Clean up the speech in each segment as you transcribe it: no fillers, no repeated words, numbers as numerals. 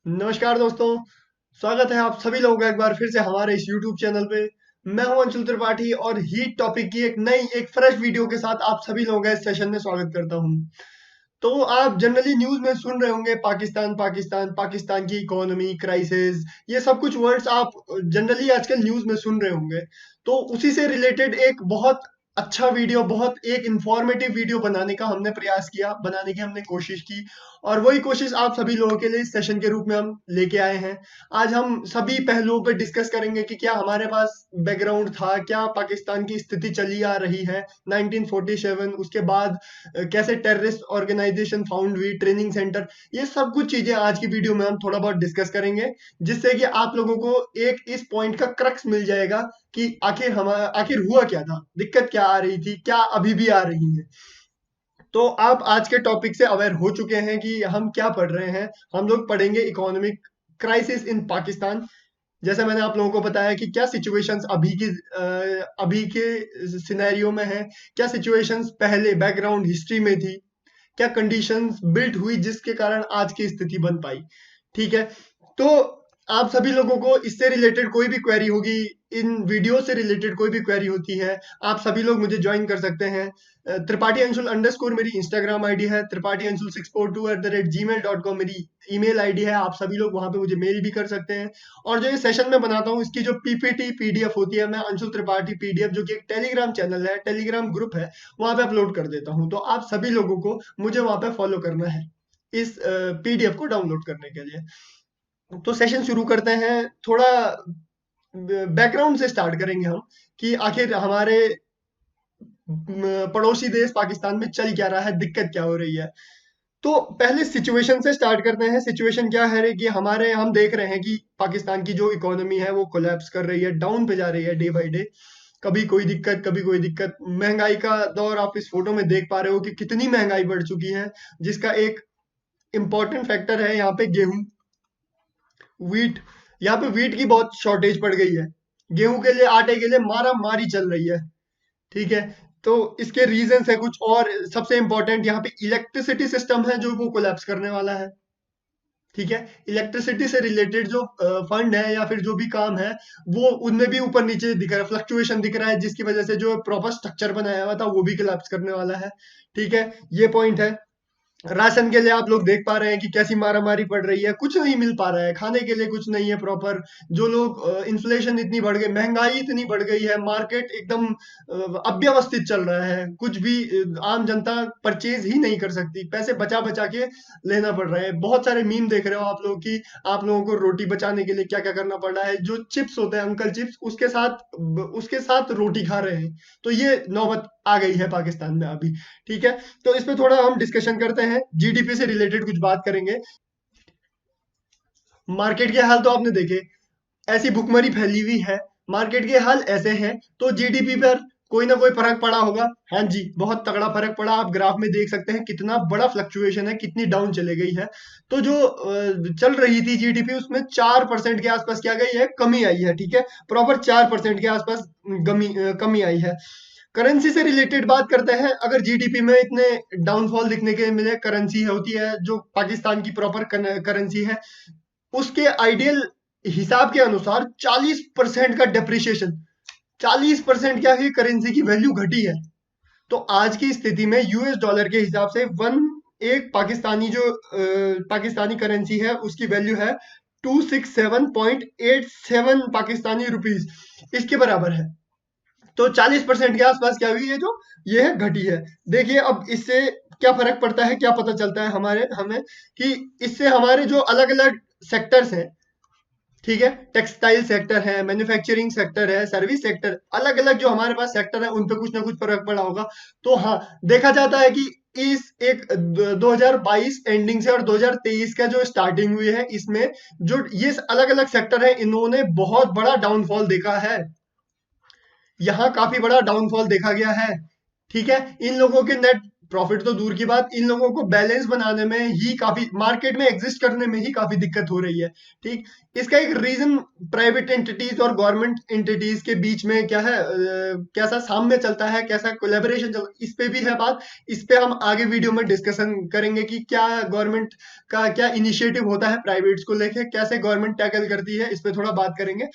नमस्कार दोस्तों। स्वागत है आप सभी लोगों का एक बार फिर से हमारे इस YouTube चैनल पे। मैं हूं अंशुल त्रिपाठी और हीट टॉपिक की एक फ्रेश वीडियो के साथ आप सभी लोगों का इस सेशन में स्वागत करता हूं। तो आप जनरली न्यूज़ में सुन रहे होंगे पाकिस्तान पाकिस्तान पाकिस्तान की इकोनॉमी क्राइसिस, ये सब कुछ वर्ड्स आप जनरली आजकल न्यूज़ में सुन रहे होंगे। तो उसी से रिलेटेड एक बहुत अच्छा वीडियो, बहुत एक इंफॉर्मेटिव वीडियो बनाने का हमने प्रयास किया, बनाने की हमने कोशिश की। और वही कोशिश आप सभी लोगों के लिए इस सेशन के रूप में हम लेके आए हैं। आज हम सभी पहलुओं पर डिस्कस करेंगे कि क्या हमारे पास बैकग्राउंड था, क्या पाकिस्तान की स्थिति चली आ रही है 1947, उसके बाद कैसे टेररिस्ट ऑर्गेनाइजेशन फाउंड हुई, ट्रेनिंग सेंटर, ये सब कुछ चीजें आज की वीडियो में हम थोड़ा बहुत डिस्कस करेंगे, जिससे कि आप लोगों को एक इस पॉइंट का क्रक्स मिल जाएगा कि आखिर हुआ क्या था, दिक्कत क्या आ रही थी, क्या अभी भी आ रही है। तो आप आज के टॉपिक से अवेयर हो चुके हैं कि हम क्या पढ़ रहे हैं। हम लोग पढ़ेंगे इकोनॉमिक क्राइसिस इन पाकिस्तान। जैसे मैंने आप लोगों को बताया कि क्या सिचुएशंस अभी के सिनेरियो में है, क्या सिचुएशंस पहले बैकग्राउंड हिस्ट्री में थी, क्या कंडीशंस बिल्ट हुई जिसके कारण आज की स्थिति बन पाई। ठीक है। तो आप सभी लोगों को इससे रिलेटेड कोई भी क्वेरी होगी, इन वीडियो से रिलेटेड कोई भी क्वेरी होती है, आप सभी लोग मुझे ज्वाइन कर सकते हैं। त्रिपाठी अंशुल अंडरस्कोर मेरी इंस्टाग्राम आईडी है, त्रिपाठी अंशुल 642@gmail.com मेरी ईमेल आईडी है। आप सभी लोग वहां पे मुझे मेल भी कर सकते हैं। और जो ये सेशन में बनाता हूँ, इसकी जो पीपीटी पीडीएफ होती है, मैं अंशुल त्रिपाठी पीडीएफ, जो कि एक टेलीग्राम चैनल है, टेलीग्राम ग्रुप है, वहां पे अपलोड कर देता हूँ। तो आप सभी लोगों को मुझे वहां पे फॉलो करना है इस पीडीएफ को डाउनलोड करने के लिए। तो सेशन शुरू करते हैं। थोड़ा बैकग्राउंड से स्टार्ट करेंगे हम कि आखिर हमारे पड़ोसी देश पाकिस्तान में चल क्या रहा है, दिक्कत क्या हो रही है। तो पहले सिचुएशन से स्टार्ट करते हैं। सिचुएशन क्या है कि हम देख रहे हैं कि पाकिस्तान की जो इकोनॉमी है वो कोलैप्स कर रही है, डाउन पे जा रही है डे बाय डे। कभी कोई दिक्कत, कभी कोई दिक्कत। महंगाई का दौर आप इस फोटो में देख पा रहे हो कि कितनी महंगाई बढ़ चुकी है, जिसका एक इम्पॉर्टेंट फैक्टर है यहाँ पे गेहूं, व्हीट। यहाँ पे व्हीट की बहुत शॉर्टेज पड़ गई है। गेहूं के लिए, आटे के लिए मारा मारी चल रही है। ठीक है। तो इसके रीजंस है कुछ और। सबसे इंपॉर्टेंट यहाँ पे इलेक्ट्रिसिटी सिस्टम है जो वो कोलैप्स करने वाला है। ठीक है। इलेक्ट्रिसिटी से रिलेटेड जो फंड है या फिर जो भी काम है, वो उनमें भी ऊपर नीचे दिख रहा है, फ्लक्चुएशन दिख रहा है, जिसकी वजह से जो प्रॉपर स्ट्रक्चर बनाया हुआ था वो भी कोलैप्स करने वाला है। ठीक है। ये पॉइंट है। राशन के लिए आप लोग देख पा रहे हैं कि कैसी मारामारी पड़ रही है, कुछ नहीं मिल पा रहा है, खाने के लिए कुछ नहीं है प्रॉपर। जो लोग इन्फ्लेशन इतनी बढ़ गई, महंगाई इतनी बढ़ गई है, मार्केट एकदम अव्यवस्थित चल रहा है। कुछ भी आम जनता परचेज ही नहीं कर सकती, पैसे बचा बचा के लेना पड़ रहा है। बहुत सारे मीम देख रहे हो आप लोग कि आप लोगों को रोटी बचाने के लिए क्या क्या करना पड़ रहा है। जो चिप्स होते हैं, अंकल चिप्स, उसके साथ रोटी खा रहे हैं। तो ये नौबत आ गई है पाकिस्तान में अभी। ठीक है। तो इस पे थोड़ा हम डिस्कशन करते हैं, जीडीपी से रिलेटेड कुछ बात करेंगे। मार्केट के हाल तो आपने देखे, ऐसी भुखमरी फैली हुई है, मार्केट के हाल ऐसे हैं, तो जीडीपी पर कोई ना कोई फर्क पड़ा होगा। हाँ जी, बहुत तगड़ा फर्क पड़ा। आप ग्राफ में देख सकते हैं कितना बड़ा फ्लक्चुएशन है, कितनी डाउन चले गई है। तो जो चल रही थी जीडीपी, उसमें 4% के आसपास क्या गई है, कमी आई है। ठीक है। प्रॉपर 4% के आसपास कमी आई है। करेंसी से रिलेटेड बात करते हैं। अगर जीडीपी में इतने डाउनफॉल दिखने के मिले, करेंसी होती है जो पाकिस्तान की प्रॉपर करेंसी है, उसके आइडियल हिसाब के अनुसार 40% का डेप्रिसिएशन, 40% क्या है, करेंसी की वैल्यू घटी है। तो आज की स्थिति में यूएस डॉलर के हिसाब से वन एक पाकिस्तानी करेंसी है, उसकी वैल्यू है 267.87 पाकिस्तानी रुपीस, इसके बराबर है। तो 40% के आसपास क्या हुई है, जो ये है घटी है। देखिए अब इससे क्या फर्क पड़ता है, क्या पता चलता है हमें कि इससे हमारे जो अलग अलग सेक्टर्स हैं, ठीक है, टेक्सटाइल सेक्टर है, मैन्युफैक्चरिंग सेक्टर है, सर्विस सेक्टर, अलग अलग जो हमारे पास सेक्टर है, उन पे कुछ ना कुछ फर्क पड़ा होगा। तो हाँ, देखा जाता है कि इस एक 2022 एंडिंग से और 2023 का जो स्टार्टिंग हुई है, इसमें जो ये अलग अलग सेक्टर है, इन्होंने बहुत बड़ा डाउनफॉल देखा है। यहाँ काफी बड़ा डाउनफॉल देखा गया है। ठीक है। इन लोगों के नेट प्रॉफिट तो दूर की बात, इन लोगों को बैलेंस बनाने में ही काफी, मार्केट में एग्जिस्ट करने में ही काफी दिक्कत हो रही है। ठीक, इसका एक रीजन प्राइवेट एंटिटीज और गवर्नमेंट एंटिटीज के बीच में क्या है, कैसा साम्य चलता है, कैसा कोलैबोरेशन चलता है, इस पे भी है बात। इस पे हम आगे वीडियो में डिस्कशन करेंगे कि क्या गवर्नमेंट का क्या इनिशिएटिव होता है प्राइवेट्स को लेके, कैसे गवर्नमेंट टैकल करती है, इस पे थोड़ा बात करेंगे।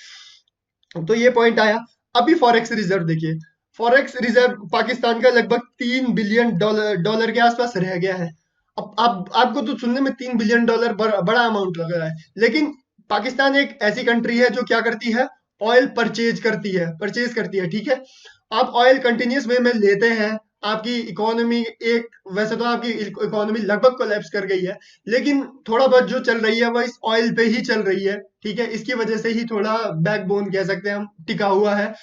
तो ये पॉइंट आया। अभी फॉरेक्स रिजर्व देखिए, फॉरेक्स रिजर्व पाकिस्तान का लगभग 3 बिलियन डॉलर के आसपास रह गया है। अब आपको तो सुनने में 3 बिलियन डॉलर बड़ा अमाउंट लग रहा है, लेकिन पाकिस्तान एक ऐसी कंट्री है जो क्या करती है, ऑयल परचेज करती है। ठीक है, आप ऑयल कंटिन्यूस वे में लेते हैं, आपकी इकोनॉमी एक, वैसे तो आपकी इकोनॉमी लगभग कोलैप्स कर गई है, लेकिन थोड़ा बहुत जो चल रही है वो इस ऑयल पे ही चल रही है। ठीक है, इसकी वजह से ही थोड़ा बैकबोन कह सकते हैं हम, टिका हुआ है।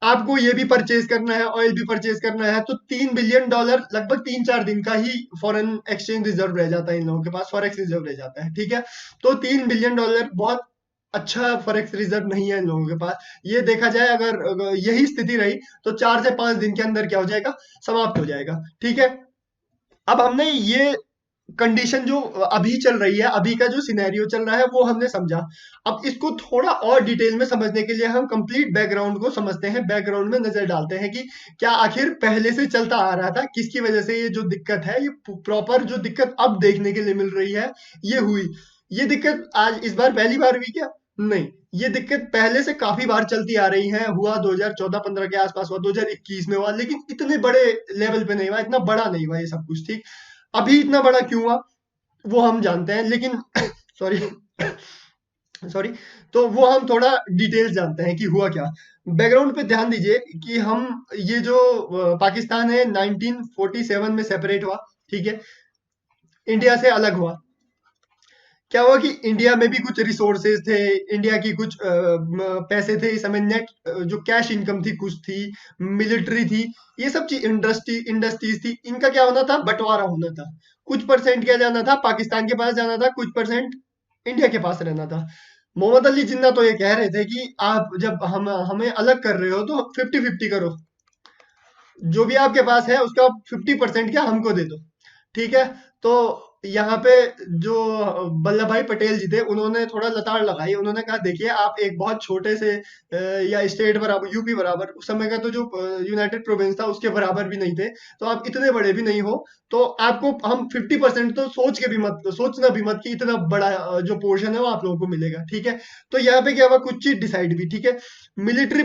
आपको ये भी परचेज करना है, ऑयल भी परचेज करना है, तो 3 बिलियन डॉलर लगभग 3-4 दिन का ही फॉरेन एक्सचेंज रिजर्व रह जाता है इन लोगों के पास, फॉरेक्स रिजर्व रह जाता है। ठीक है, तो 3 बिलियन डॉलर बहुत अच्छा फॉरेक्स रिजर्व नहीं है इन लोगों के पास। ये देखा जाए, अगर यही स्थिति रही तो 4 से 5 दिन के अंदर क्या हो जाएगा, समाप्त हो जाएगा। ठीक है, अब हमने ये कंडीशन जो अभी चल रही है, अभी का जो सिनेरियो चल रहा है वो हमने समझा। अब इसको थोड़ा और डिटेल में समझने के लिए हम कंप्लीट बैकग्राउंड को समझते हैं, बैकग्राउंड में नजर डालते हैं कि क्या आखिर पहले से चलता आ रहा था, किसकी वजह से ये जो दिक्कत है, ये प्रॉपर जो दिक्कत अब देखने के लिए मिल रही है, ये हुई। ये दिक्कत आज इस बार पहली बार हुई क्या? नहीं, ये दिक्कत पहले से काफी बार चलती आ रही है। हुआ 2014-15 के आसपास हुआ, 2021 में हुआ, लेकिन इतने बड़े लेवल पे नहीं हुआ, इतना बड़ा नहीं हुआ ये सब कुछ। ठीक, अभी इतना बड़ा क्यों हुआ वो हम जानते हैं, लेकिन सॉरी सॉरी, तो वो हम थोड़ा डिटेल्स जानते हैं कि हुआ क्या। बैकग्राउंड पे ध्यान दीजिए कि हम ये जो पाकिस्तान है 1947 में सेपरेट हुआ। ठीक है, इंडिया से अलग हुआ। क्या हुआ कि इंडिया में भी कुछ रिसोर्सेज थे, इंडिया की कुछ पैसे थे इस समय, नेट जो कैश इनकम थी कुछ थी, मिलिट्री थी, ये सब चीज, इंडस्ट्रीज थी, इनका क्या होना था, बंटवारा होना था। कुछ परसेंट क्या जाना था, पाकिस्तान के पास जाना था, कुछ परसेंट इंडिया के पास रहना था। मोहम्मद अली जिन्ना तो ये कह रहे थे कि आप जब हमें अलग कर रहे हो तो 50-50 करो, जो भी आपके पास है उसका 50% क्या हमको दे दो। ठीक है, तो यहाँ पे जो वल्लभ भाई पटेल जी थे, उन्होंने थोड़ा लताड़ लगाई, उन्होंने कहा देखिए आप एक बहुत छोटे से या स्टेट बराबर, यूपी बराबर, उस समय का तो जो यूनाइटेड प्रोविंस था उसके बराबर भी नहीं थे, तो आप इतने बड़े भी नहीं हो, तो आपको हम 50% तो सोचना भी मत कि इतना बड़ा जो पोर्शन है वो आप लोगों को मिलेगा। ठीक है, तो यहाँ पे क्या हुआ, कुछ चीज डिसाइड हुई। ठीक है, मिलिट्री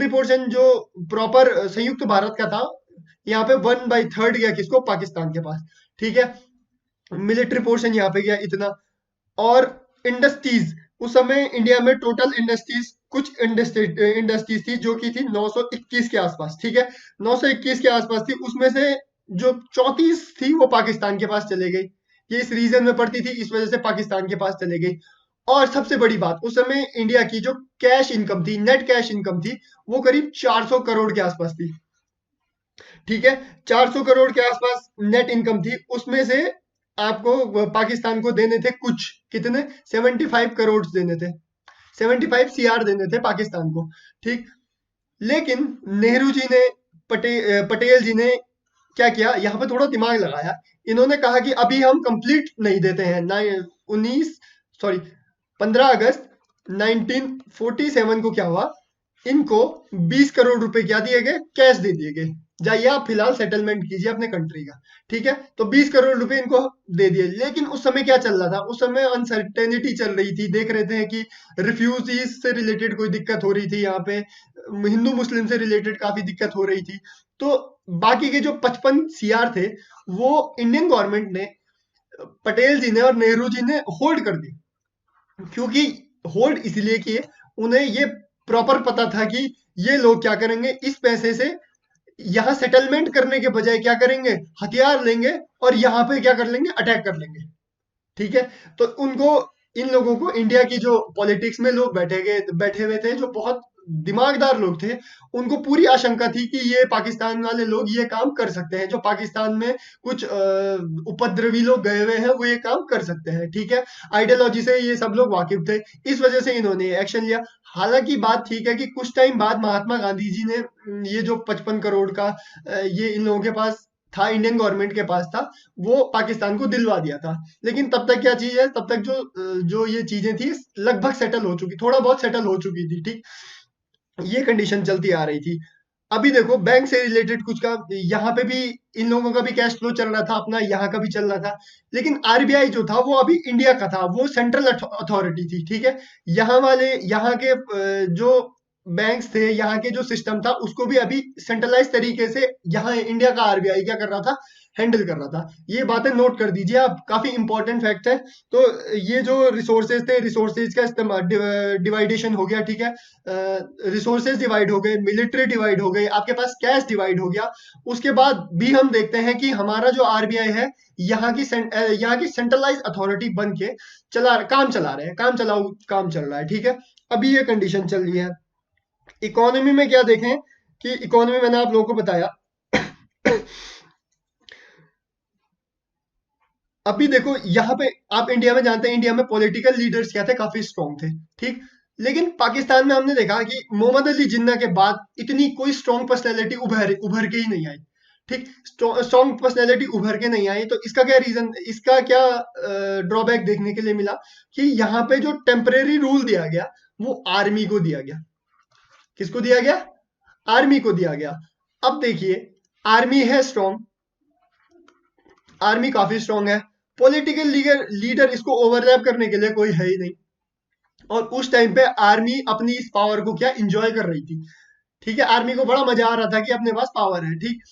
पोर्शन जो प्रॉपर संयुक्त भारत का था, यहाँ पे 1/3 गया किसको, पाकिस्तान के पास। ठीक है, मिलिट्री पोर्शन यहाँ पे गया इतना। और इंडस्ट्रीज, उस समय इंडिया में टोटल इंडस्ट्रीज, कुछ इंडस्ट्रीज थी जो की थी 921 के आसपास। ठीक है, 921 के आसपास थी, उसमें से जो 34 थी वो पाकिस्तान के पास चले गई। ये इस रीजन में पड़ती थी, इस वजह से पाकिस्तान के पास चले गई। और सबसे बड़ी बात, उस समय इंडिया की जो कैश इनकम थी, नेट कैश इनकम थी, वो करीब 400 करोड़ के आसपास थी। ठीक है, 400 करोड़ के आसपास नेट इनकम थी, उसमें से आपको पाकिस्तान को देने थे कुछ, कितने, 75 करोड़ देने थे, 75 सीआर देने थे पाकिस्तान को। ठीक, लेकिन नेहरू जी ने, पटेल जी ने क्या किया, यहाँ पे थोड़ा दिमाग लगाया। इन्होंने कहा कि अभी हम कंप्लीट नहीं देते हैं ना, 15 अगस्त 1947 को क्या हुआ, इनको 20 करोड़ रुपए क्या दिए गए, कैश दे दिए गए, जाइए आप फिलहाल सेटलमेंट कीजिए अपने कंट्री का। ठीक है, तो 20 करोड़ रुपए इनको दे दिए। लेकिन उस समय क्या चल रहा था, उस समय अनसर्टेनिटी चल रही थी, देख रहे थे कि रिफ्यूजीज से रिलेटेड कोई दिक्कत हो रही थी, यहाँ पे हिंदू मुस्लिम से रिलेटेड काफी दिक्कत हो रही थी। तो बाकी के जो 55 सीआर थे वो इंडियन गवर्नमेंट ने, पटेल जी ने और नेहरू जी ने होल्ड कर दी। क्योंकि होल्ड इसलिए किए, उन्हें ये प्रॉपर पता था कि ये लोग क्या करेंगे, इस पैसे से यहाँ सेटलमेंट करने के बजाय क्या करेंगे, हथियार लेंगे और यहाँ पे क्या कर लेंगे, अटैक कर लेंगे। ठीक है, तो उनको, इन लोगों को, इंडिया की जो पॉलिटिक्स में लोग बैठे हुए थे, जो बहुत दिमागदार लोग थे, उनको पूरी आशंका थी कि ये पाकिस्तान वाले लोग ये काम कर सकते हैं, जो पाकिस्तान में कुछ उपद्रवी लोग गए हुए हैं वो ये काम कर सकते हैं। ठीक है, आइडियोलॉजी से ये सब लोग वाकिफ थे, इस वजह से इन्होंने एक्शन लिया। हालांकि बात ठीक है कि कुछ टाइम बाद महात्मा गांधी जी ने ये जो 55 करोड़ का ये इन लोगों के पास था इंडियन गवर्नमेंट के पास था, वो पाकिस्तान को दिलवा दिया था। लेकिन तब तक क्या चीज है, तब तक जो ये चीजें थी लगभग सेटल हो चुकी, थोड़ा बहुत सेटल हो चुकी थी, ठीक। ये कंडीशन चलती आ रही थी। अभी देखो बैंक से रिलेटेड कुछ का यहाँ पे भी इन लोगों का भी कैश फ्लो चल रहा था अपना, यहाँ का भी चल रहा था। लेकिन आरबीआई जो था वो अभी इंडिया का था, वो सेंट्रल अथॉरिटी थी, ठीक है। यहाँ के जो बैंक्स थे, यहाँ के जो सिस्टम था उसको भी अभी सेंट्रलाइज तरीके से यहाँ इंडिया का आरबीआई क्या कर रहा था, हैंडल कर रहा था। ये बातें नोट कर दीजिए आप, काफी इंपॉर्टेंट फैक्ट है। तो ये जो रिसोर्सेज थे, रिसोर्सेज का इस्तेमाल डिवाइडेशन हो गया, ठीक है। रिसोर्सेज डिवाइड हो गए, मिलिट्री डिवाइड हो गई, आपके पास कैश डिवाइड हो गया। उसके बाद भी हम देखते हैं कि हमारा जो आरबीआई है, यहाँ की सेंट्रलाइज अथॉरिटी बन के काम चला रहे हैं, काम चल रहा है, ठीक है। अभी ये कंडीशन चल रही है। इकोनॉमी में क्या देखें कि इकोनॉमी मैंने आप लोगों को बताया। अभी देखो यहाँ पे आप इंडिया में जानते हैं, इंडिया में पॉलिटिकल लीडर्स क्या थे, काफी स्ट्रॉन्ग थे, ठीक। लेकिन पाकिस्तान में हमने देखा कि मोहम्मद अली जिन्ना के बाद इतनी कोई स्ट्रॉन्ग पर्सनैलिटी उभर उभर के ही नहीं आई, ठीक। स्ट्रॉन्ग पर्सनैलिटी उभर के नहीं आई, तो इसका क्या रीजन, इसका क्या ड्रॉबैक देखने के लिए मिला कि यहाँ पे जो टेम्परेरी रूल दिया गया वो आर्मी को दिया गया। किसको दिया गया? आर्मी को दिया गया। अब देखिए, आर्मी है स्ट्रॉन्ग, आर्मी काफी स्ट्रॉन्ग है, पॉलिटिकल लीडर इसको ओवरलैप करने के लिए कोई है ही नहीं। और उस टाइम पे आर्मी अपनी इस पावर को क्या इंजॉय कर रही थी, ठीक है। आर्मी को बड़ा मजा आ रहा था कि अपने पास पावर है, ठीक।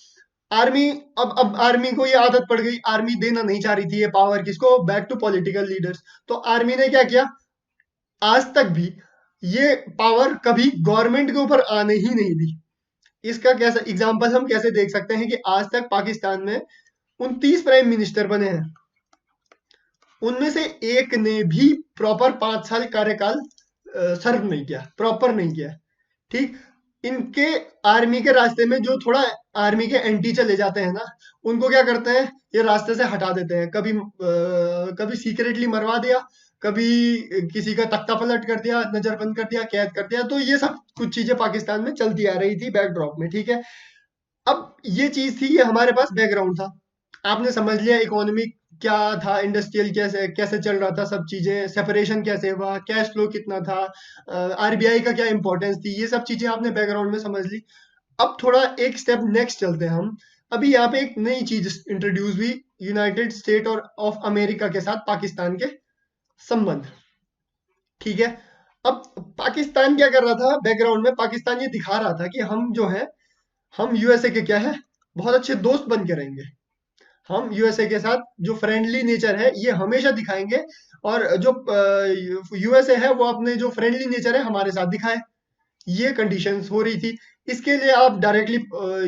आर्मी अब आर्मी को ये आदत पड़ गई, आर्मी देना नहीं चाह रही थी ये पावर किसको, बैक टू पॉलिटिकल लीडर्स। तो आर्मी ने क्या किया, आज तक भी ये पावर कभी गवर्नमेंट के ऊपर आने ही नहीं दी। इसका कैसा एग्जाम्पल हम कैसे देख सकते हैं कि आज तक पाकिस्तान में 29 प्राइम मिनिस्टर बने हैं, उनमें से एक ने भी प्रॉपर 5 साल कार्यकाल सर्व नहीं किया, प्रॉपर नहीं किया, ठीक। इनके आर्मी के रास्ते में जो थोड़ा आर्मी के एंटी चले जाते हैं ना, उनको क्या करते हैं, ये रास्ते से हटा देते हैं। कभी सीक्रेटली मरवा दिया, कभी किसी का तख्ता पलट कर दिया, नजरबंद कर दिया, कैद कर दिया। तो ये सब कुछ चीजें पाकिस्तान में चलती आ रही थी बैकड्रॉप में, ठीक है। अब ये चीज थी, ये हमारे पास बैकग्राउंड था, आपने समझ लिया इकोनॉमी क्या था, इंडस्ट्रियल कैसे कैसे चल रहा था, सब चीजें सेपरेशन कैसे हुआ, कैश फ्लो कितना था, आरबीआई का क्या इंपॉर्टेंस थी, ये सब चीजें आपने बैकग्राउंड में समझ ली। अब थोड़ा एक स्टेप नेक्स्ट चलते हैं हम। अभी यहाँ पे एक नई चीज इंट्रोड्यूस हुई, यूनाइटेड स्टेट और ऑफ अमेरिका के साथ पाकिस्तान के संबंध, ठीक है। अब पाकिस्तान क्या कर रहा था बैकग्राउंड में, पाकिस्तान ये दिखा रहा था कि हम जो है, हम यूएसए के क्या है, बहुत अच्छे दोस्त बन के रहेंगे। हम यूएसए के साथ जो फ्रेंडली नेचर है ये हमेशा दिखाएंगे, और जो यूएसए है वो अपने जो फ्रेंडली नेचर है हमारे साथ दिखाए। ये कंडीशंस हो रही थी। इसके लिए आप डायरेक्टली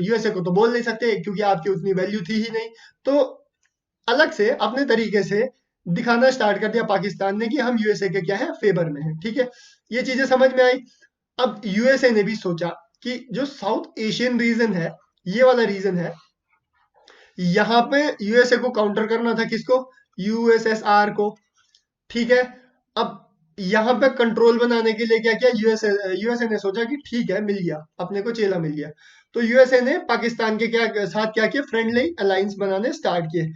यूएसए को तो बोल नहीं सकते क्योंकि आपकी उतनी वैल्यू थी ही नहीं। तो अलग से अपने तरीके से दिखाना स्टार्ट कर दिया पाकिस्तान ने कि हम यूएसए के क्या है, फेवर में है, ठीक है। ये चीजें समझ में आई। अब यूएसए ने भी सोचा कि जो साउथ एशियन रीजन है, ये वाला रीजन है, यहाँ पे यूएसए को काउंटर करना था, किसको, यूएसएसआर को, ठीक है। अब यहाँ पे कंट्रोल बनाने के लिए क्या किया, यूएसए ने सोचा कि ठीक है, मिल गया अपने को, चेला मिल गया। तो यूएसए ने पाकिस्तान के साथ क्या किया, फ्रेंडली अलायंस बनाने स्टार्ट किए।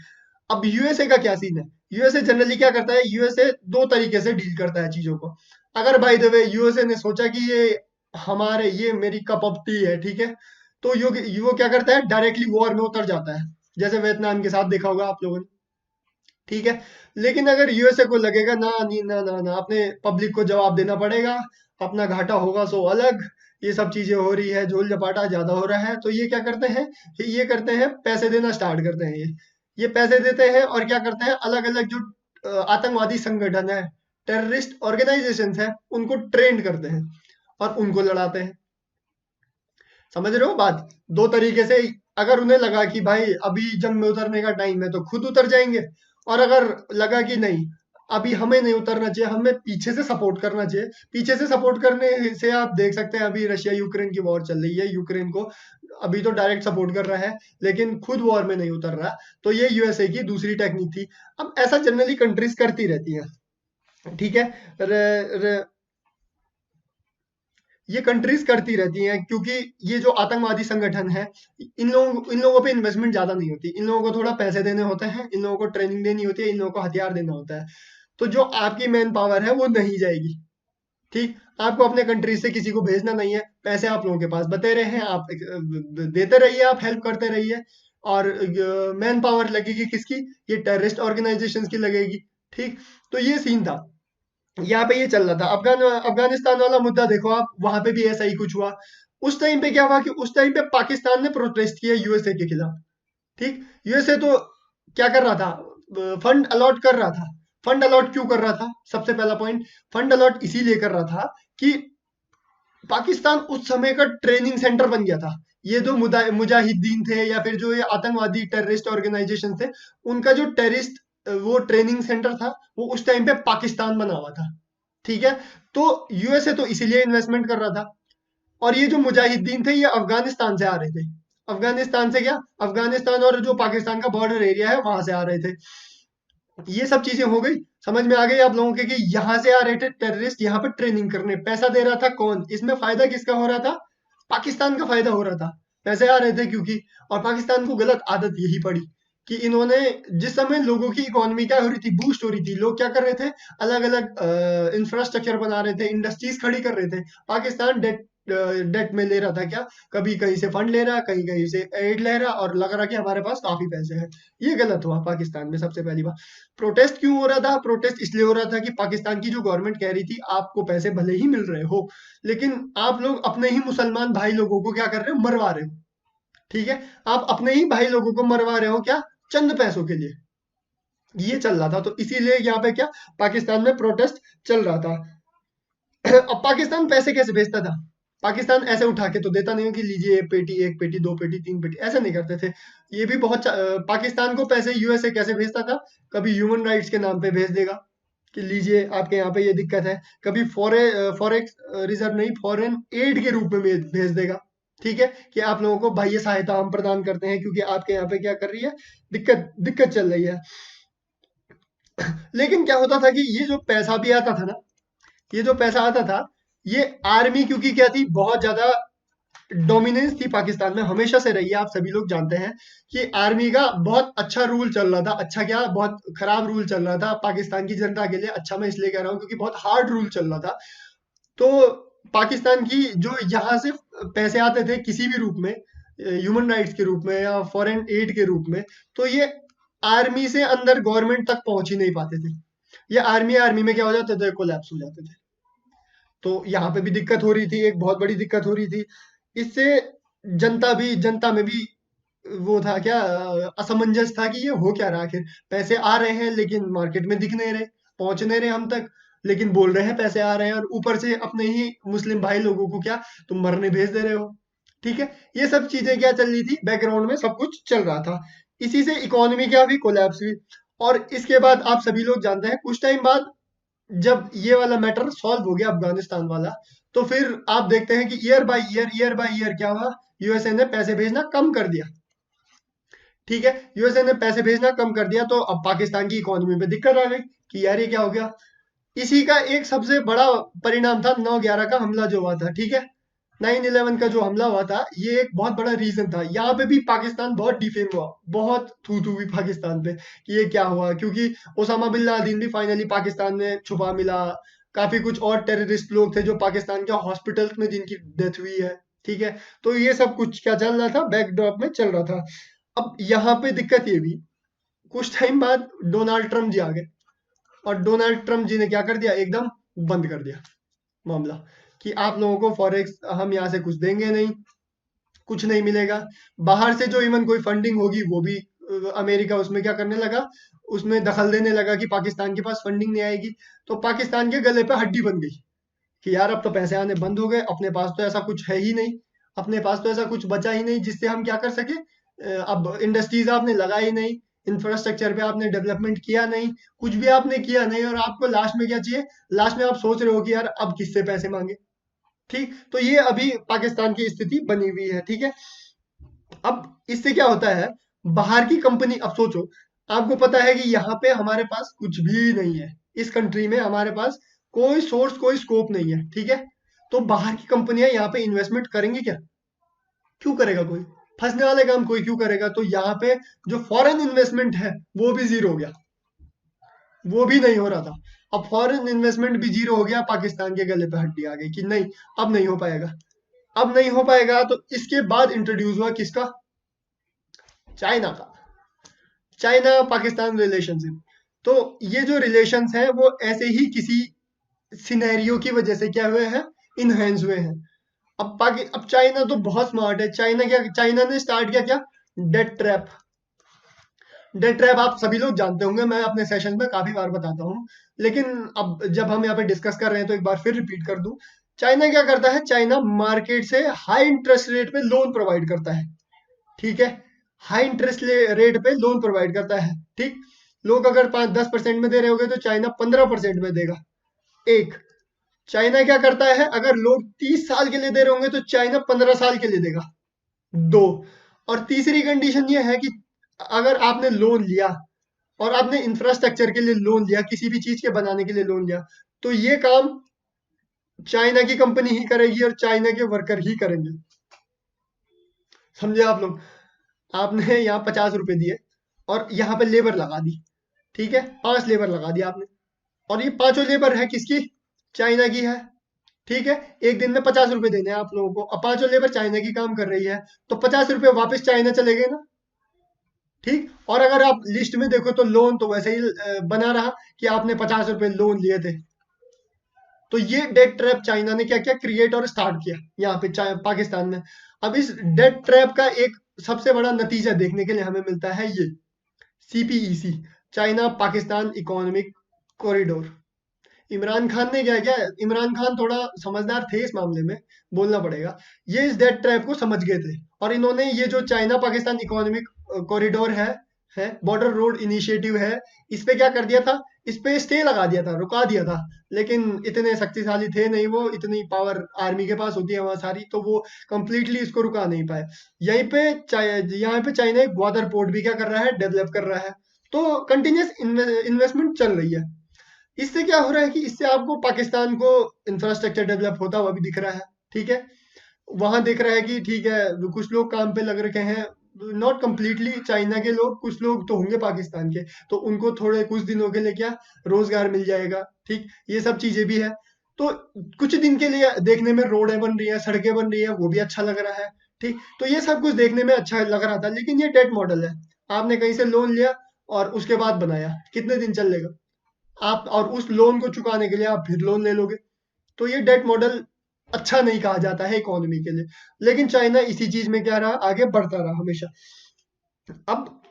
अब यूएसए का क्या सीन है, यूएसए जनरली क्या करता है, यूएसए दो तरीके से डील करता है चीजों को। अगर बाय द वे यूएसए ने सोचा कि ये मेरी कप ऑफ टी है, ठीक है, तो वो क्या करता है, डायरेक्टली वॉर में उतर जाता है, जैसे वियतनाम के साथ देखा होगा आप लोगों ने, ठीक है। लेकिन अगर यूएसए को लगेगा ना, नहीं, ना ना ना, अपने पब्लिक को जवाब देना पड़ेगा, अपना घाटा होगा सो अलग, ये सब चीजें हो रही है, झोल झपाटा ज्यादा हो रहा है, तो ये क्या करते हैं, पैसे देना स्टार्ट करते हैं। ये पैसे देते हैं और क्या करते हैं, अलग अलग जो आतंकवादी संगठन है, टेररिस्ट ऑर्गेनाइजेशन है, उनको ट्रेंड करते हैं और उनको लड़ाते हैं। समझ रहे हो बात, दो तरीके से। अगर उन्हें लगा कि भाई अभी जंग में उतरने का टाइम है तो खुद उतर जाएंगे, और अगर लगा कि नहीं, अभी हमें नहीं उतरना चाहिए, हमें पीछे से सपोर्ट करना चाहिए। पीछे से सपोर्ट करने से आप देख सकते हैं, अभी रशिया यूक्रेन की वॉर चल रही है, यूक्रेन को अभी तो डायरेक्ट सपोर्ट कर रहा है लेकिन खुद वॉर में नहीं उतर रहा। तो ये यूएसए की दूसरी टेक्निक थी। अब ऐसा जनरली कंट्रीज करती रहती हैं, ठीक है। ये कंट्रीज करती रहती हैं, क्योंकि ये जो आतंकवादी संगठन है, इन लोगों पे इन्वेस्टमेंट ज्यादा नहीं होती। इन लोगों को थोड़ा पैसे देने होते हैं, इन लोगों को ट्रेनिंग देनी होती है, इन लोगों को हथियार देना होता है। तो जो आपकी मैन पावर है वो नहीं जाएगी। ठीक, आपको अपने कंट्री से किसी को भेजना नहीं है, पैसे आप लोगों के पास बतेरे हैं, आप देते रहिए, आप हेल्प करते रहिए। और मैन पावर लगेगी किसकी? ये टेररिस्ट ऑर्गेनाइजेशंस की लगेगी। ठीक, तो ये सीन था, यहाँ पे ये चल रहा था। अफगानिस्तान वाला मुद्दा देखो आप, वहां पे भी ऐसा ही कुछ हुआ। उस टाइम पे क्या हुआ कि उस टाइम पे पाकिस्तान ने प्रोटेस्ट किया यूएसए के खिलाफ। ठीक, यूएसए तो क्या कर रहा था? फंड अलॉट कर रहा था। फंड अलॉट क्यों कर रहा था? सबसे पहला पॉइंट, फंड अलॉट इसीलिए कर रहा था कि पाकिस्तान उस समय का ट्रेनिंग सेंटर बन गया था। ये जो मुजाहिदीन थे, या फिर जो ये आतंकवादी टेररिस्ट ऑर्गेनाइजेशन थे, उनका जो टेररिस्ट वो ट्रेनिंग सेंटर था, वो उस टाइम पे पाकिस्तान बना हुआ था। ठीक है, तो यूएसए तो इसीलिए इन्वेस्टमेंट कर रहा था। और ये जो मुजाहिदीन थे, ये अफगानिस्तान से आ रहे थे। अफगानिस्तान से क्या, अफगानिस्तान और जो पाकिस्तान का बॉर्डर एरिया है, वहां से आ रहे थे। ये सब चीजें हो गई, समझ में आ गई आप लोगों के कि यहाँ से आ रहे थे टेररिस्ट, यहाँ पर ट्रेनिंग करने। पैसा दे रहा था कौन? इसमें फायदा किसका हो रहा था? पाकिस्तान का फायदा हो रहा था। पैसे आ रहे थे क्योंकि, और पाकिस्तान को गलत आदत यही पड़ी कि इन्होंने, जिस समय लोगों की इकोनॉमी क्या हो रही थी, बूस्ट हो रही थी, लोग क्या कर रहे थे? अलग अलग इंफ्रास्ट्रक्चर बना रहे थे, इंडस्ट्रीज खड़ी कर रहे थे। पाकिस्तान डेट में ले रहा था क्या? कभी कहीं से फंड ले रहा, कहीं कहीं से एड ले रहा, और लग रहा कि हमारे पास काफी पैसे हैं। ये गलत हुआ पाकिस्तान में। सबसे पहली बात, प्रोटेस्ट क्यों हो रहा था? प्रोटेस्ट इसलिए हो रहा था कि पाकिस्तान की जो गवर्नमेंट कह रही थी, आपको पैसे भले ही मिल रहे हो, लेकिन आप लोग अपने ही मुसलमान भाई लोगों को क्या कर रहे हो? मरवा रहे हो। ठीक है, आप अपने ही भाई लोगों को मरवा रहे हो, क्या? चंद पैसों के लिए। ये चल रहा था, तो इसीलिए यहाँ पे क्या, पाकिस्तान में प्रोटेस्ट चल रहा था। अब पाकिस्तान पैसे कैसे भेजता था? पाकिस्तान ऐसे उठा के तो देता नहीं हो कि लीजिए एक पेटी, एक पेटी, दो पेटी, तीन पेटी, ऐसा नहीं करते थे। ये भी पाकिस्तान को पैसे यूएसए कैसे भेजता था? कभी ह्यूमन राइट्स के नाम पे भेज देगा कि लीजिए आपके यहाँ पे ये दिक्कत है। कभी फॉरेक्स रिजर्व नहीं, फॉरेन एड के रूप में भेज देगा। ठीक है, कि आप लोगों को बाह्य सहायता हम प्रदान करते हैं, क्योंकि आपके यहाँ पे क्या कर रही है, दिक्कत दिक्कत चल रही है। लेकिन क्या होता था कि ये जो पैसा भी आता था ना, ये जो पैसा आता था, ये आर्मी, क्योंकि क्या थी, बहुत ज्यादा डोमिनेंस थी पाकिस्तान में, हमेशा से रही है। आप सभी लोग जानते हैं कि आर्मी का बहुत अच्छा रूल चल रहा था। अच्छा क्या, बहुत खराब रूल चल रहा था पाकिस्तान की जनता के लिए। अच्छा मैं इसलिए कह रहा हूँ क्योंकि बहुत हार्ड रूल चल रहा था। तो पाकिस्तान की जो यहाँ से पैसे आते थे किसी भी रूप में, ह्यूमन राइट्स के रूप में या फॉरेन एड के रूप में, तो ये आर्मी से अंदर गवर्नमेंट तक पहुंच ही नहीं पाते थे। ये आर्मी आर्मी में क्या हो जाते थे? कोलैप्स हो जाते थे। तो यहाँ पे भी दिक्कत हो रही थी, एक बहुत बड़ी दिक्कत हो रही थी। इससे जनता में भी वो था क्या, असमंजस था कि ये हो क्या रहा आखिर। पैसे आ रहे हैं लेकिन मार्केट में दिख नहीं रहे, पहुंच नहीं रहे हम तक, लेकिन बोल रहे हैं पैसे आ रहे हैं, और ऊपर से अपने ही मुस्लिम भाई लोगों को क्या, तुम मरने भेज दे रहे हो। ठीक है, ये सब चीजें क्या चल रही थी, बैकग्राउंड में सब कुछ चल रहा था। इसी से इकोनॉमी क्या हुई, कोलैप्स हुई। और इसके बाद आप सभी लोग जानते हैं, कुछ टाइम बाद जब ये वाला मैटर सॉल्व हो गया, अफगानिस्तान वाला, तो फिर आप देखते हैं कि ईयर बाय ईयर क्या हुआ, यूएसए ने पैसे भेजना कम कर दिया। ठीक है, यूएसए ने पैसे भेजना कम कर दिया, तो अब पाकिस्तान की इकोनॉमी पे दिक्कत आ गई कि यार ये क्या हो गया। इसी का एक सबसे बड़ा परिणाम था 9/11 का हमला जो हुआ था। ठीक है, 9/11 का जो हमला हुआ था, ये एक बहुत बड़ा रीजन था। यहाँ पे भी पाकिस्तान बहुत डिफेम हुआ, बहुत थू थू हुई पाकिस्तान पे कि ये क्या हुआ, क्योंकि ओसामा बिन लादेन भी फाइनली पाकिस्तान में छुपा मिला। काफी कुछ और टेररिस्ट लोग थे जो पाकिस्तान के हॉस्पिटल्स में जिनकी डेथ हुई है। ठीक है, तो ये सब कुछ क्या चल रहा था, बैकड्रॉप में चल रहा था। अब यहाँ पे दिक्कत ये भी, कुछ टाइम बाद डोनाल्ड ट्रम्प जी आ गए, और डोनाल्ड ट्रम्प जी ने क्या कर दिया, एकदम बंद कर दिया मामला, कि आप लोगों को फॉरेक्स हम यहाँ से कुछ देंगे नहीं, कुछ नहीं मिलेगा। बाहर से जो इवन कोई फंडिंग होगी वो भी अमेरिका उसमें क्या करने लगा, उसमें दखल देने लगा कि पाकिस्तान के पास फंडिंग नहीं आएगी। तो पाकिस्तान के गले पे हड्डी बन गई कि यार अब तो पैसे आने बंद हो गए, अपने पास तो ऐसा कुछ है ही नहीं, अपने पास तो ऐसा कुछ बचा ही नहीं जिससे हम क्या कर सके। अब इंडस्ट्रीज आपने लगाई नहीं, इंफ्रास्ट्रक्चर पे आपने डेवलपमेंट किया नहीं, कुछ भी आपने किया नहीं, और आपको लास्ट में क्या चाहिए? लास्ट में आप सोच रहे हो कि यार अब किससे पैसे मांगे। ठीक, तो ये अभी पाकिस्तान की स्थिति बनी हुई है। ठीक है, अब इससे क्या होता है, बाहर की कंपनी, अब सोचो, आपको पता है कि यहाँ पे हमारे पास कुछ भी नहीं है, इस कंट्री में हमारे पास कोई सोर्स, कोई स्कोप नहीं है। ठीक है, तो बाहर की कंपनियां यहाँ पे इन्वेस्टमेंट करेंगी क्या? क्यों करेगा कोई? फंसने वाले काम कोई क्यों करेगा? तो यहाँ पे जो फॉरेन इन्वेस्टमेंट है वो भी जीरो हो गया, वो भी नहीं हो रहा था। अब फॉरेन इन्वेस्टमेंट भी जीरो हो गया, पाकिस्तान के गले पे हड्डी आ गई कि नहीं, अब नहीं हो पाएगा। अब नहीं हो पाएगा तो इसके बाद इंट्रोड्यूस हुआ किसका? चाइना का। China Pakistan relationship. तो ये जो रिलेशंस हैं वो ऐसे ही किसी सिनेरियो की वजह से क्या हुए हैं, इनहेंस हुए हैं। अब चाइना तो बहुत स्मार्ट है। चाइना ने स्टार्ट किया क्या? Debt trap. डेट ट्रैप आप सभी लोग जानते होंगे, मैं अपने सेशन में काफी बार बताता हूँ, लेकिन अब जब हम यहाँ पे डिस्कस कर रहे हैं तो एक बार फिर रिपीट कर दूं। चाइना क्या करता है? चाइना मार्केट से हाई इंटरेस्ट रेट पे लोन प्रोवाइड करता है। ठीक है, हाई इंटरेस्ट रेट पे लोन प्रोवाइड करता है। ठीक, लोग अगर 5-10% में दे रहे होंगे तो चाइना 15% में देगा। एक, चाइना क्या करता है? अगर लोग 30 साल के लिए दे रहे होंगे तो चाइना 15 साल के लिए देगा। दो, और तीसरी कंडीशन ये है कि अगर आपने लोन लिया और आपने इंफ्रास्ट्रक्चर के लिए लोन लिया, किसी भी चीज के बनाने के लिए लोन लिया, तो ये काम चाइना की कंपनी ही करेगी और चाइना के वर्कर ही करेंगे। समझे आप लोग? आपने यहाँ 50 रुपए दिए और यहाँ पे लेबर लगा दी। ठीक है, 5 लेबर लगा दिया आपने, और ये पांचों लेबर है किसकी? चाइना की है। ठीक है, एक दिन में 50 रुपए देने हैं आप लोगों को, अब पांचों लेबर चाइना की काम कर रही है, तो 50 रुपए वापस चाइना चले गए ना। ठीक, और अगर आप लिस्ट में देखो तो लोन तो वैसे ही बना रहा कि आपने 50 रुपए लोन लिए थे। तो ये डेट ट्रैप चाइना ने क्या किया? क्रिएट और स्टार्ट किया यहाँ पे पाकिस्तान में। अब इस डेट ट्रैप का एक सबसे बड़ा नतीजा देखने के लिए हमें मिलता है ये CPEC, China Pakistan economic corridor. Imran Khan ने क्या किया? इमरान खान थोड़ा समझदार थे इस मामले में, बोलना पड़ेगा। ये इस डेट ट्रैप को समझ गए थे और इन्होंने ये जो चाइना पाकिस्तान इकोनॉमिक कॉरिडोर है बॉर्डर रोड इनिशिएटिव है, इस पे क्या कर दिया था? इस पे स्टे लगा दिया था, रुका दिया था। लेकिन इतने शक्तिशाली थे नहीं वो, इतनी पावर आर्मी के पास होती है वहां सारी, तो वो कंप्लीटली इसको रुका नहीं पाए। यहीं पे यहाँ पे चाइना एक ग्वादर पोर्ट भी क्या कर रहा है? डेवलप कर रहा है। तो कंटिन्यूस इन्वेस्टमेंट चल रही है। इससे क्या हो रहा है कि इससे आपको पाकिस्तान को इंफ्रास्ट्रक्चर डेवलप होता हुआ भी दिख रहा है। ठीक है, वहां दिख रहा है कि ठीक है, कुछ लोग काम पे लग रखे हैं, नॉट कंप्लीटली चाइना के लोग, कुछ लोग तो होंगे पाकिस्तान के, तो उनको थोड़े कुछ दिनों के लिए क्या रोजगार मिल जाएगा। ठीक, ये सब चीजें भी है। तो कुछ दिन के लिए देखने में रोडें बन रही है, सड़कें बन रही है, वो भी अच्छा लग रहा है। ठीक, तो ये सब कुछ देखने में अच्छा लग रहा था, लेकिन ये डेट मॉडल है। आपने कहीं से लोन लिया और उसके बाद बनाया, कितने दिन चलेगा? आप और उस लोन को चुकाने के लिए आप फिर लोन ले लोगे। तो ये डेट मॉडल अच्छा नहीं कहा जाता है इकोनॉमी के लिए। लेकिन चाइना इसी चीज में क्या रहा? आगे बढ़ता रहा हमेशा। अब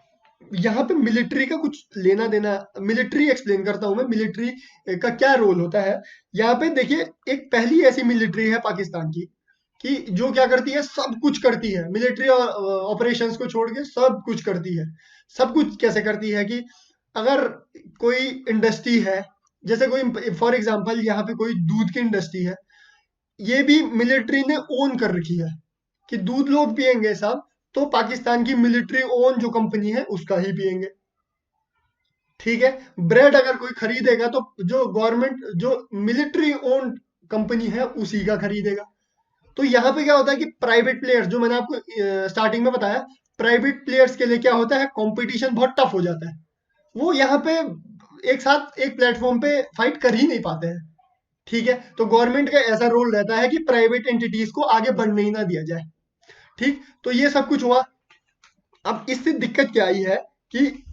यहाँ पे मिलिट्री का कुछ लेना देना, मिलिट्री एक्सप्लेन करता हूं मैं, मिलिट्री का क्या रोल होता है। यहाँ पे देखिए, एक पहली ऐसी मिलिट्री है पाकिस्तान की कि जो क्या करती है? सब कुछ करती है। मिलिट्री ऑपरेशंस को छोड़ के सब कुछ करती है। सब कुछ कैसे करती है कि अगर कोई इंडस्ट्री है, जैसे कोई फॉर एग्जांपल यहाँ पे कोई दूध की इंडस्ट्री है, ये भी मिलिट्री ने ओन कर रखी है कि दूध लोग पिएंगे साहब, तो पाकिस्तान की मिलिट्री ओन जो कंपनी है उसका ही पिएंगे। ठीक है, ब्रेड अगर कोई खरीदेगा तो जो गवर्नमेंट जो मिलिट्री ओन कंपनी है उसी का खरीदेगा। तो यहाँ पे क्या होता है कि प्राइवेट प्लेयर्स, जो मैंने आपको स्टार्टिंग में बताया, प्राइवेट प्लेयर्स के लिए क्या होता है? कंपटीशन बहुत टफ हो जाता है। वो यहाँ पे एक साथ एक प्लेटफॉर्म पे फाइट कर ही नहीं पाते हैं। ठीक है, तो गवर्नमेंट का ऐसा रोल रहता है कि प्राइवेट एंटिटीज को आगे बढ़ने ही ना दिया जाए। ठीक, तो ये सब कुछ हुआ। अब इससे दिक्कत क्या आई है कि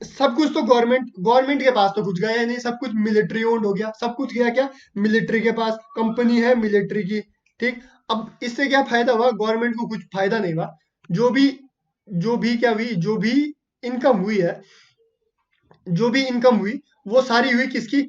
सब कुछ तो गवर्नमेंट गवर्नमेंट के पास तो कुछ गया ही नहीं, सब कुछ मिलिट्री ओन्ड हो गया। सब कुछ गया क्या? मिलिट्री के पास, कंपनी है मिलिट्री की। ठीक, अब इससे क्या फायदा हुआ? गवर्नमेंट को कुछ फायदा नहीं हुआ। जो भी जो भी क्या हुई, जो भी इनकम हुई है, जो भी इनकम हुई वो सारी हुई किसकी?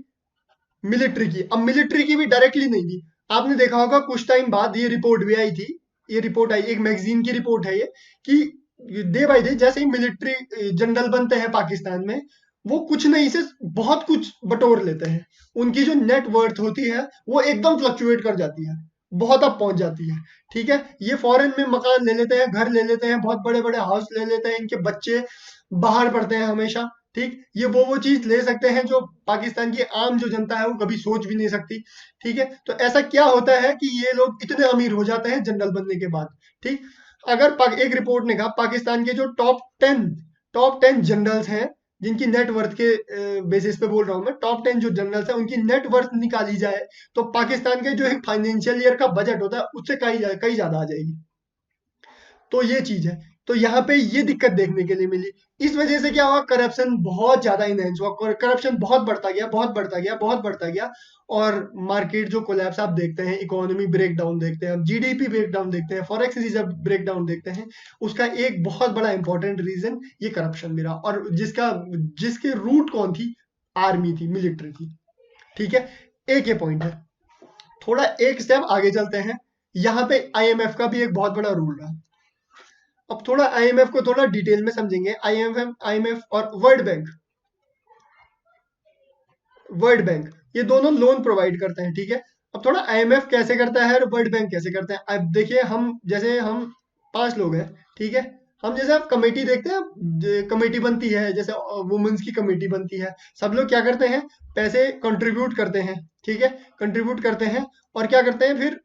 मिलिट्री की। अब मिलिट्री की भी डायरेक्टली नहीं दी। आपने देखा होगा कुछ टाइम बाद ये रिपोर्ट भी आई थी, ये रिपोर्ट आई, एक मैगजीन की रिपोर्ट है ये, कि डे बाय डे जैसे ही मिलिट्री जनरल बनते हैं पाकिस्तान में, वो कुछ नहीं से बहुत कुछ बटोर लेते हैं। उनकी जो नेट वर्थ होती है वो एकदम फ्लक्चुएट कर जाती है, बहुत अब पहुंच जाती है। ठीक है, ये फॉरेन में मकान ले लेते हैं, घर ले लेते हैं, बहुत बड़े बड़े हाउस ले लेते हैं, इनके बच्चे बाहर पढ़ते हैं हमेशा। ठीक, ये वो चीज ले सकते हैं जो पाकिस्तान की आम जो जनता है वो कभी सोच भी नहीं सकती। ठीक है, तो ऐसा क्या होता है कि ये लोग इतने अमीर हो जाते हैं जनरल बनने के बाद। ठीक, अगर एक रिपोर्ट ने कहा पाकिस्तान के जो टॉप टेन जनरल्स हैं, जिनकी नेटवर्थ के बेसिस पे बोल रहा हूं मैं, टॉप 10 जो जनरल्स हैं उनकी नेटवर्थ निकाली जाए तो पाकिस्तान के जो एक फाइनेंशियल ईयर का बजट होता है उससे कहीं कहीं ज्यादा आ जाएगी। तो ये चीज है, तो यहाँ पे ये दिक्कत देखने के लिए मिली। इस वजह से क्या हुआ, करप्शन बहुत ज्यादा इनहेंस हुआ, करप्शन बहुत बढ़ता गया, बहुत बढ़ता गया, बहुत बढ़ता गया। और मार्केट जो कोलैप्स आप देखते हैं, इकोनॉमी ब्रेकडाउन देखते हैं, जीडीपी ब्रेकडाउन देखते हैं, फॉरेक्स रिजर्व ब्रेकडाउन देखते हैं, उसका एक बहुत बड़ा इंपॉर्टेंट रीजन ये करप्शन भी रहा। और जिसके रूट कौन थी, आर्मी थी, मिलिट्री थी। ठीक है, एक ये पॉइंट है। थोड़ा एक स्टेप आगे चलते हैं, यहाँ पे आईएमएफ का भी एक बहुत बड़ा रोल रहा। अब थोड़ा आईएमएफ को थोड़ा डिटेल में समझेंगे। आईएमएफ और वर्ल्ड बैंक ये दोनों लोन प्रोवाइड करते हैं। ठीक है, अब थोड़ा आईएमएफ कैसे करता है और वर्ल्ड बैंक कैसे करता है। अब देखिए, हम 5 लोग हैं। ठीक है, हम जैसे आप कमेटी देखते हैं, कमेटी बनती है, जैसे वुमेन्स की कमेटी बनती है, सब लोग क्या करते हैं, पैसे कंट्रीब्यूट करते हैं। ठीक है, कंट्रीब्यूट करते हैं और क्या करते हैं फिर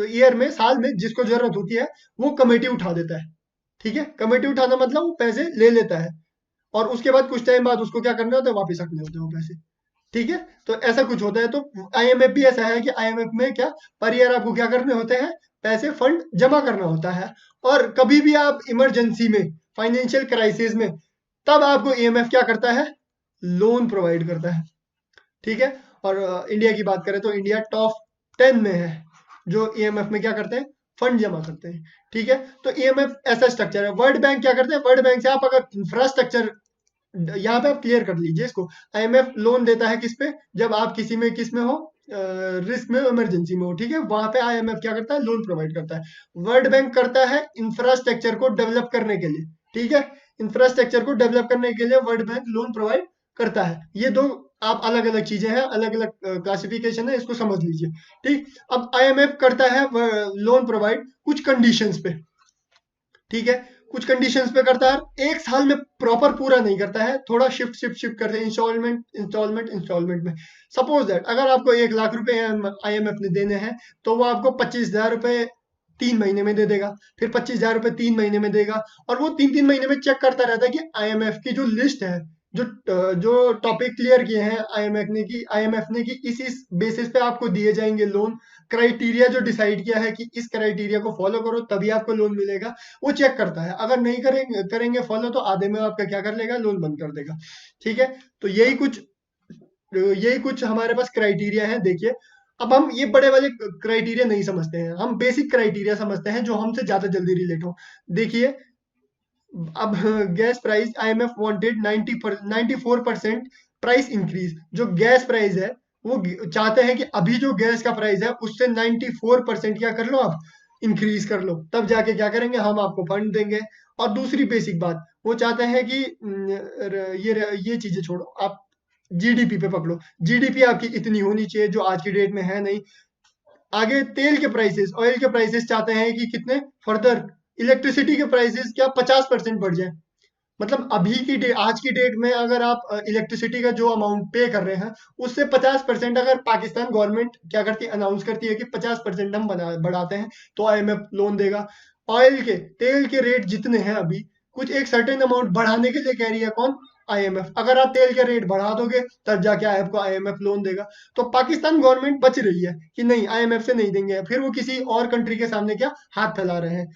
ईयर में, साल में जिसको जरूरत होती है वो कमेटी उठा देता है। ठीक है, कमेटी उठाना मतलब वो पैसे ले लेता है और उसके बाद कुछ टाइम बाद उसको क्या करना होता है, वापस रखने होते हैं वो पैसे। ठीक है, तो ऐसा कुछ होता है। तो आईएमएफ भी ऐसा है कि आईएमएफ में क्या, पर ईयर आपको क्या करने होते हैं, पैसे फंड जमा करना होता है। और कभी भी आप इमरजेंसी में, फाइनेंशियल क्राइसिस में, तब आपको आईएमएफ क्या करता है, लोन प्रोवाइड करता है। ठीक है, और इंडिया की बात करें तो इंडिया टॉप 10 में है जो ईएमएफ में क्या करते हैं, फंड जमा करते हैं। ठीक है, तो ईएमएफ ऐसा स्ट्रक्चर है। वर्ल्ड बैंक क्या करते हैं, वर्ल्ड बैंक से आप अगर इंफ्रास्ट्रक्चर, यहाँ पे आप क्लियर कर लीजिए इसको, आईएमएफ लोन देता है किस पे, जब आप किस में हो, रिस्क में, इमरजेंसी में हो। ठीक है, वहां पे आईएमएफ क्या करता है, लोन प्रोवाइड करता है। वर्ल्ड बैंक करता है इंफ्रास्ट्रक्चर को डेवलप करने के लिए। ठीक है, इंफ्रास्ट्रक्चर को डेवलप करने के लिए वर्ल्ड बैंक लोन प्रोवाइड करता है। ये दो आप अलग अलग चीजें हैं, अलग अलग क्लासिफिकेशन है, इसको समझ लीजिए। ठीक, अब आईएमएफ करता है लोन प्रोवाइड कुछ कंडीशंस पे। ठीक है, कुछ कंडीशंस पे करता है, एक साल में प्रॉपर पूरा नहीं करता है, थोड़ा शिफ्ट करते हैं, इंस्टॉलमेंट में। सपोज दैट अगर आपको 1 लाख रुपए आईएमएफ ने देने हैं, तो वो आपको 25,000 रुपए 3 महीने में दे देगा, फिर 25,000 रुपए 3 महीने में देगा। और वो 3 3 महीने में चेक करता रहता है कि आईएमएफ की जो लिस्ट है, जो टॉपिक क्लियर किए हैं आईएमएफ ने कि इस बेसिस पे आपको दिए जाएंगे लोन, क्राइटेरिया जो डिसाइड किया है कि इस क्राइटेरिया को फॉलो करो तभी आपको लोन मिलेगा, वो चेक करता है। अगर नहीं करेंगे फॉलो, तो आधे में आपका क्या कर लेगा, लोन बंद कर देगा। ठीक है, तो यही कुछ हमारे पास क्राइटेरिया है। देखिए, अब हम ये बड़े वाले क्राइटेरिया नहीं समझते हैं, हम बेसिक क्राइटेरिया समझते हैं जो हमसे ज्यादा जल्दी रिलेट हो। देखिए, अब gas price, IMF wanted 94% price increase. जो गैस प्राइस है वो चाहते हैं कि अभी जो गैस का प्राइस है उससे 94% क्या कर लो, आप इंक्रीज कर लो, तब जाके क्या करेंगे, हम आपको फंड देंगे। और दूसरी बेसिक बात, वो चाहते हैं कि ये चीजें छोड़ो, आप जीडीपी पे पकड़ो। जीडीपी आपकी इतनी होनी चाहिए जो आज की डेट में है नहीं। आगे तेल के प्राइसेस, ऑयल के प्राइसेस चाहते हैं कि कितने फर्दर, इलेक्ट्रिसिटी के प्राइसेस क्या 50% बढ़ जाए। मतलब आज की डेट में अगर आप इलेक्ट्रिसिटी का जो अमाउंट पे कर रहे हैं, उससे 50% अगर पाकिस्तान गवर्नमेंट क्या करती है, अनाउंस करती है कि 50% हम बढ़ाते हैं, तो आईएमएफ लोन देगा। तेल के रेट जितने हैं अभी, कुछ एक सर्टेन अमाउंट बढ़ाने के लिए कह रही है कौन, आईएमएफ। अगर आप तेल के रेट बढ़ा दोगे तब जाके आपको आईएमएफ लोन देगा। तो पाकिस्तान गवर्नमेंट बच रही है कि नहीं, आईएमएफ से नहीं देंगे, फिर वो किसी और कंट्री के सामने क्या हाथ फैला रहे हैं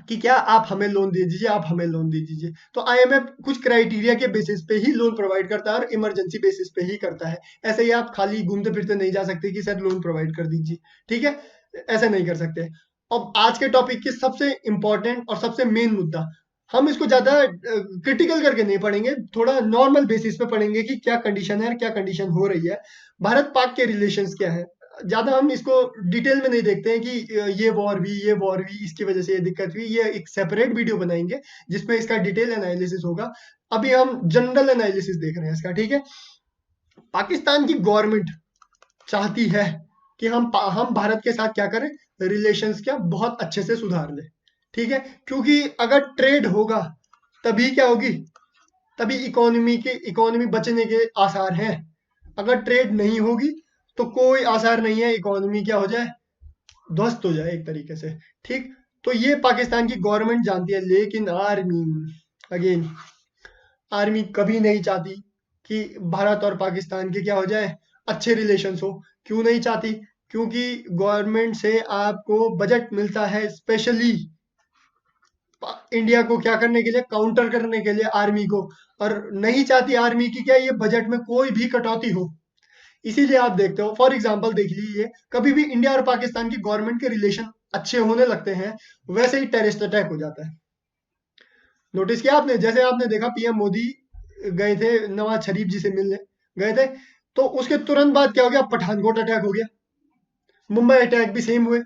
कि क्या आप हमें लोन दे दीजिए, आप हमें लोन दे दीजिए। तो आईएमएफ कुछ क्राइटेरिया के बेसिस पे ही लोन प्रोवाइड करता है और इमरजेंसी बेसिस पे ही करता है। ऐसे ही आप खाली घूमते फिरते नहीं जा सकते कि सर लोन प्रोवाइड कर दीजिए। ठीक है, ऐसे नहीं कर सकते। अब आज के टॉपिक के सबसे इंपॉर्टेंट और सबसे मेन मुद्दा, हम इसको ज्यादा क्रिटिकल करके नहीं पढ़ेंगे, थोड़ा नॉर्मल बेसिस पे पढ़ेंगे कि क्या कंडीशन है और क्या कंडीशन हो रही है, भारत पाक के रिलेशंस क्या है। ज्यादा हम इसको डिटेल में नहीं देखते हैं कि ये वॉर भी इसकी वजह से ये दिक्कत हुई। ये एक सेपरेट वीडियो बनाएंगे जिसमें इसका डिटेल एनालिसिस होगा। अभी हम जनरल एनालिसिस देख रहे हैं इसका। ठीक है, पाकिस्तान की गवर्नमेंट चाहती है कि हम भारत के साथ क्या करें, रिलेशंस क्या बहुत अच्छे से सुधार लें। ठीक है, क्योंकि अगर ट्रेड होगा तभी क्या होगी, तभी इकोनॉमी बचने के आसार हैं। अगर ट्रेड नहीं होगी तो कोई आसार नहीं है इकोनॉमी क्या हो जाए, ध्वस्त हो जाए एक तरीके से। ठीक, तो ये पाकिस्तान की गवर्नमेंट जानती है, लेकिन आर्मी, अगेन, आर्मी कभी नहीं चाहती कि भारत और पाकिस्तान के क्या हो जाए, अच्छे रिलेशंस हो। क्यों नहीं चाहती? क्योंकि गवर्नमेंट से आपको बजट मिलता है स्पेशली इंडिया को क्या करने के लिए, काउंटर करने के लिए आर्मी को। और नहीं चाहती आर्मी की क्या ये बजट में कोई भी कटौती हो। इसीलिए आप देखते हो, फॉर एग्जांपल देख लीजिए, कभी भी इंडिया और पाकिस्तान की गवर्नमेंट के रिलेशन अच्छे होने लगते हैं, वैसे ही टेररिस्ट अटैक हो जाता है। नोटिस किया आपने? जैसे आपने देखा पीएम मोदी गए थे नवाज शरीफ जी से मिलने गए थे, तो उसके तुरंत बाद क्या हो गया, पठानकोट अटैक हो गया, मुंबई अटैक भी सेम हुए।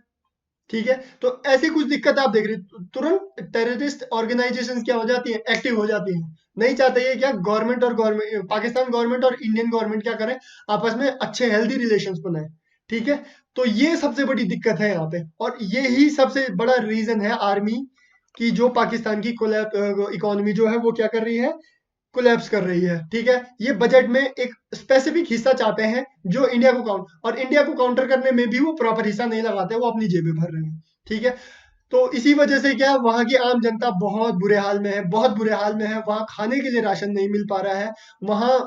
ठीक है, तो ऐसी कुछ दिक्कत आप देख रहे हैं, तुरंत टेररिस्ट ऑर्गेनाइजेशंस क्या हो जाती है, एक्टिव हो जाती हैं। नहीं चाहते ये क्या, गवर्नमेंट और गवर्नमेंट, पाकिस्तान गवर्नमेंट और इंडियन गवर्नमेंट क्या करें, आपस में अच्छे हेल्दी रिलेशंस बनाए। ठीक है, तो ये सबसे बड़ी दिक्कत है यहाँ पे, और यही सबसे बड़ा रीजन है आर्मी की, जो पाकिस्तान की इकोनॉमी जो है वो क्या कर रही है, कोलैप्स कर रही है। ठीक है, ये बजट में एक स्पेसिफिक हिस्सा चाहते हैं जो इंडिया को और इंडिया को काउंटर करने में भी वो प्रॉपर हिस्सा नहीं लगाते, वो अपनी जेबें भर रहे हैं। ठीक है, तो इसी वजह से क्या, वहां की आम जनता बहुत बुरे हाल में है, बहुत बुरे हाल में है। वहां खाने के लिए राशन नहीं मिल पा रहा है, वहां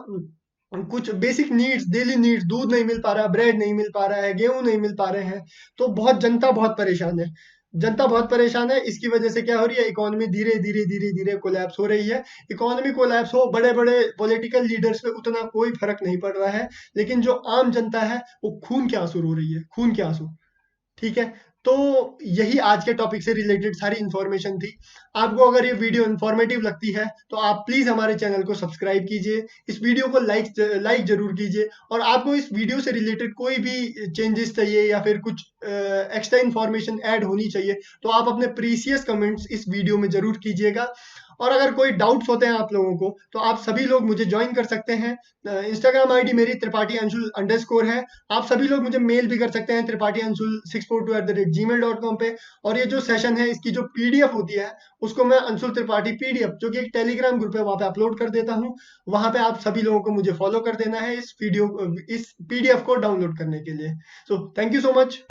कुछ बेसिक नीड्स, डेली नीड्स, दूध नहीं मिल पा रहा, ब्रेड नहीं मिल पा रहा है, गेहूं नहीं मिल पा रहे हैं। तो बहुत जनता बहुत परेशान है, जनता बहुत परेशान है। इसकी वजह से क्या हो रही है, इकोनॉमी धीरे धीरे धीरे धीरे कोलैप्स हो रही है। इकोनॉमी कोलैप्स हो, बड़े बड़े पॉलिटिकल लीडर्स पे उतना कोई फर्क नहीं पड़ रहा है, लेकिन जो आम जनता है वो खून के आंसू रो रही है, खून के आंसू। ठीक है, तो यही आज के टॉपिक से रिलेटेड सारी इन्फॉर्मेशन थी। आपको अगर ये वीडियो इन्फॉर्मेटिव लगती है तो आप प्लीज हमारे चैनल को सब्सक्राइब कीजिए, इस वीडियो को लाइक जरूर कीजिए। और आपको इस वीडियो से रिलेटेड कोई भी चेंजेस चाहिए या फिर कुछ एक्स्ट्रा इन्फॉर्मेशन ऐड होनी चाहिए, तो आप अपने प्रीसियस कमेंट्स इस वीडियो में जरूर कीजिएगा। और अगर कोई डाउट्स होते हैं आप लोगों को, तो आप सभी लोग मुझे ज्वाइन कर सकते हैं। इंस्टाग्राम आईडी मेरी त्रिपाठी अंशुल _ है। आप सभी लोग मुझे मेल भी कर सकते हैं त्रिपाठी अंशुल 642@gmail.com पे। और ये जो सेशन है इसकी जो पीडीएफ होती है, उसको मैं अंशुल त्रिपाठी पीडीएफ, जो कि एक टेलीग्राम ग्रुप है, वहां पे अपलोड कर देता हूँ। वहां पे आप सभी लोगों को मुझे फॉलो कर देना है इस पीडीएफ को डाउनलोड करने के लिए। So thank you so much.